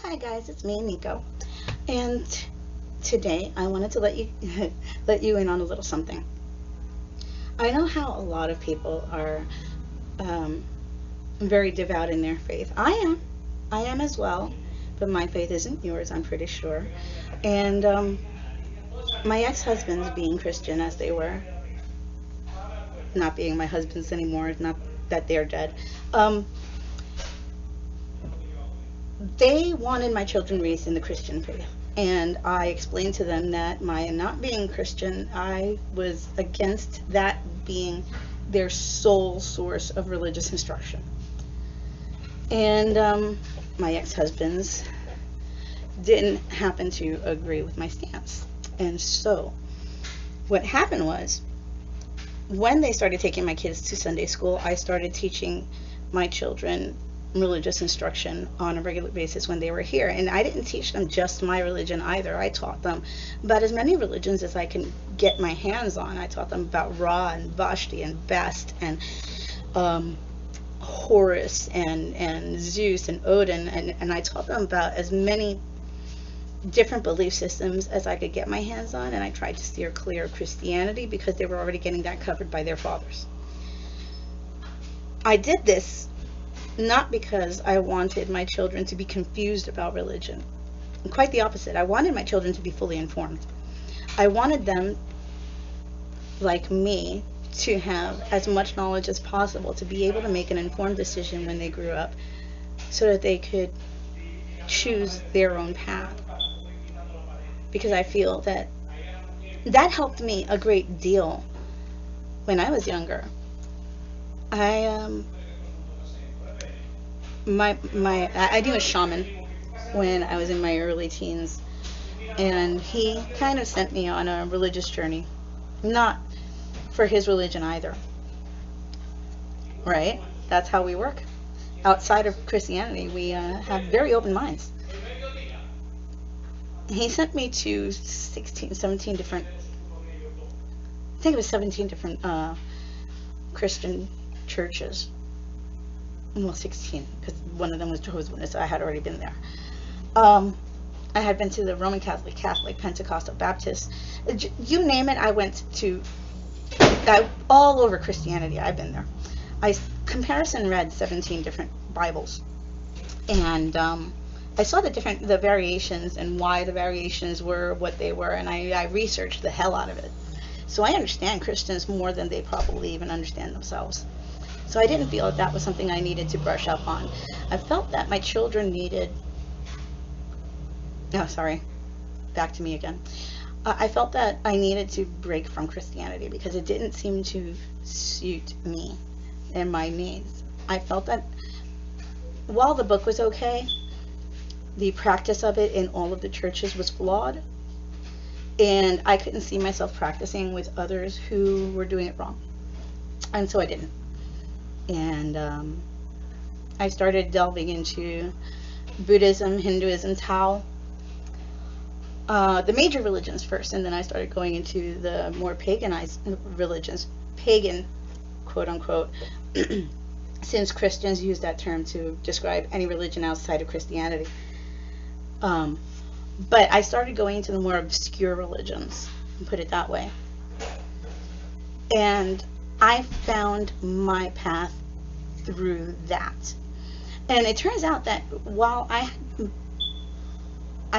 Hi guys, it's me, Nico, and today I wanted to let you let you in on a little something. I know how a lot of people are um, very devout in their faith. I am as well, but my faith isn't yours, I'm pretty sure. And my ex-husbands, being Christian as they were, not being my husbands anymore, not that they're dead, um, they wanted my children raised in the Christian faith. And I explained to them that my not being Christian, I was against that being their sole source of religious instruction. And my ex husbands didn't happen to agree with my stance. And so what happened was, when they started taking my kids to Sunday school, I started teaching my children religious instruction on a regular basis when they were here. And I didn't teach them just my religion either. I taught them about as many religions as I can get my hands on. I taught them about Ra and Vashti and Best and Horus and Zeus and Odin. And I taught them about as many different belief systems as I could get my hands on. And I tried to steer clear of Christianity because they were already getting that covered by their fathers. I did this not because I wanted my children to be confused about religion. Quite the opposite. I wanted my children to be fully informed. I wanted them, like me, to have as much knowledge as possible to be able to make an informed decision when they grew up so that they could choose their own path. Because I feel that that helped me a great deal when I was younger. I I knew a shaman when I was in my early teens, and he kind of sent me on a religious journey, not for his religion either. Right? That's how we work. Outside of Christianity, we have very open minds. He sent me to 16, 17 different, I think it was 17 different Christian churches. Well, 16, because one of them was Jehovah's Witness, so I had already been there. I had been to the Roman Catholic, Pentecostal, Baptist, you name it, I went to, all over Christianity, I've been there. I comparison read 17 different Bibles, and I saw the variations and why the variations were what they were, and I researched the hell out of it. So I understand Christians more than they probably even understand themselves. So I didn't feel that was something I needed to brush up on. I felt that my children needed, oh, sorry, back to me again. I felt that I needed to break from Christianity because it didn't seem to suit me and my needs. I felt that while the book was okay, the practice of it in all of the churches was flawed, and I couldn't see myself practicing with others who were doing it wrong. And so I didn't. And I started delving into Buddhism, Hinduism, Tao, the major religions first, and then I started going into the more paganized religions, pagan, quote unquote, since Christians use that term to describe any religion outside of Christianity. But I started going into the more obscure religions, put it that way. And I found my path through that. And it turns out that while I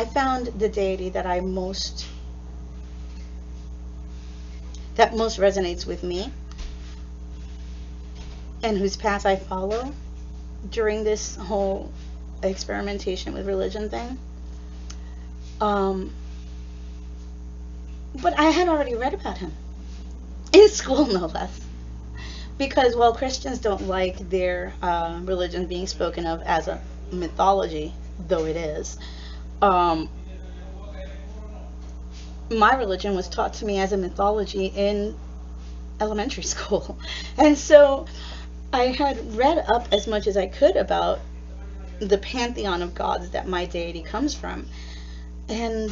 found the deity that most resonates with me and whose path I follow during this whole experimentation with religion thing. But I had already read about him in school, no less. Because while Christians don't like their religion being spoken of as a mythology, though it is, my religion was taught to me as a mythology in elementary school. And so I had read up as much as I could about the pantheon of gods that my deity comes from. And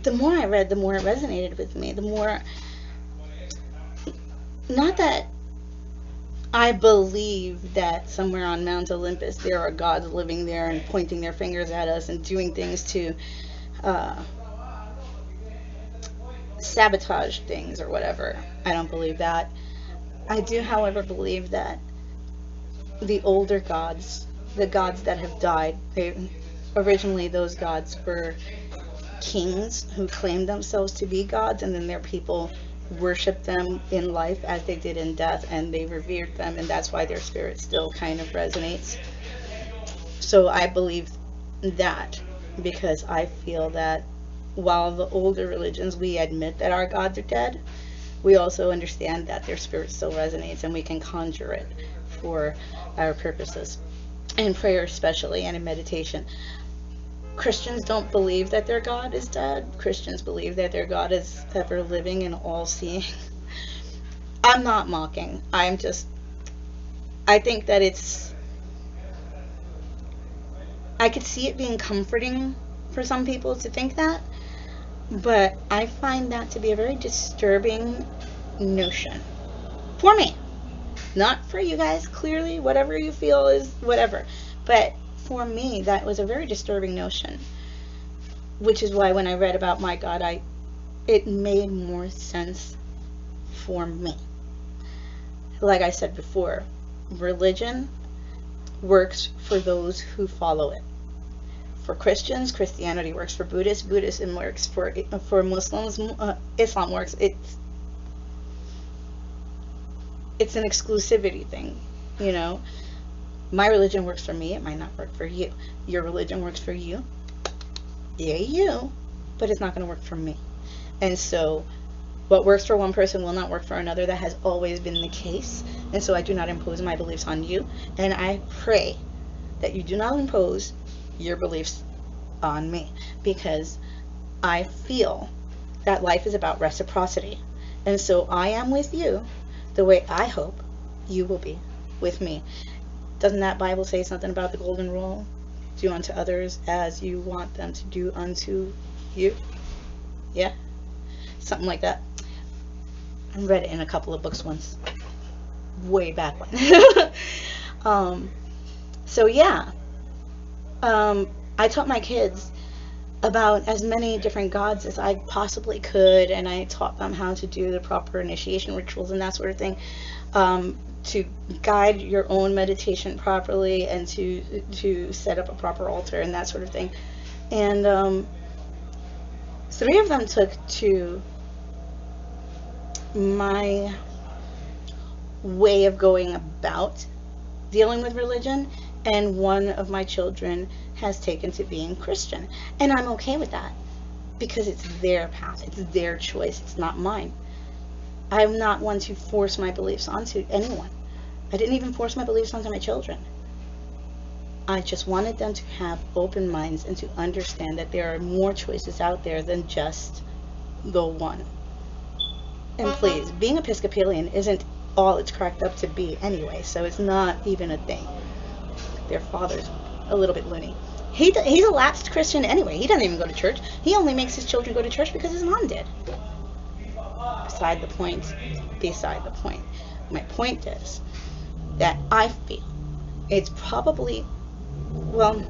the more I read, the more it resonated with me. The more, not that I believe that somewhere on Mount Olympus there are gods living there and pointing their fingers at us and doing things to uh, sabotage things or whatever. I don't believe that. I do, however, believe that the older gods, the gods that have died, originally those gods were kings who claimed themselves to be gods, and then their people worshiped them in life as they did in death, and they revered them, and that's why their spirit still kind of resonates. So I believe that, because I feel that while the older religions, we admit that our gods are dead, we also understand that their spirit still resonates and we can conjure it for our purposes, in prayer especially, and in meditation. Christians don't believe that their God is dead. Christians believe that their God is ever living and all seeing. I'm not mocking. I think that I could see it being comforting for some people to think that, but I find that to be a very disturbing notion. For me. Not for you guys, clearly, whatever you feel is whatever. But for me, that was a very disturbing notion. Which is why when I read about my God, it made more sense for me. Like I said before, religion works for those who follow it. For Christians, Christianity works. For Buddhists, Buddhism works. For Muslims, Islam works. It's an exclusivity thing, you know. My religion works for me, it might not work for you. Your religion works for you, yeah, you, but it's not going to work for me. And so what works for one person will not work for another. That has always been the case. And so I do not impose my beliefs on you, and I pray that you do not impose your beliefs on me, because I feel that life is about reciprocity. And so I am with you the way I hope you will be with me. Doesn't that Bible say something about the golden rule? Do unto others as you want them to do unto you? Yeah? Something like that. I read it in a couple of books once. Way back when. So yeah. I taught my kids about as many different gods as I possibly could, and I taught them how to do the proper initiation rituals and that sort of thing, to guide your own meditation properly, and to set up a proper altar and that sort of thing. And 3 of them took to my way of going about dealing with religion, and 1 of my children has taken to being Christian. And I'm okay with that, because it's their path, it's their choice, it's not mine. I'm not one to force my beliefs onto anyone. I didn't even force my beliefs onto my children. I just wanted them to have open minds and to understand that there are more choices out there than just the one. And please, being Episcopalian isn't all it's cracked up to be anyway, so it's not even a thing. Their father's a little bit loony. He's a lapsed Christian anyway. He doesn't even go to church. He only makes his children go to church because his mom did. Beside the point. My point is that I feel it's probably, well,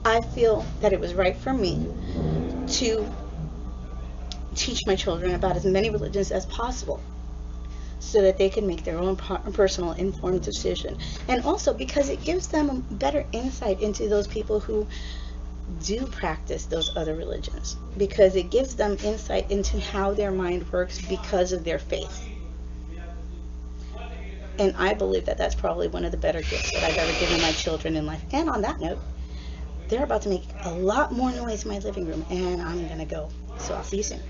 I feel that it was right for me to teach my children about as many religions as possible, so that they can make their own personal informed decision. And also because it gives them a better insight into those people who do practice those other religions, because it gives them insight into how their mind works because of their faith. And I believe that that's probably one of the better gifts that I've ever given my children in life. And on that note, they're about to make a lot more noise in my living room, and I'm gonna go. So I'll see you soon.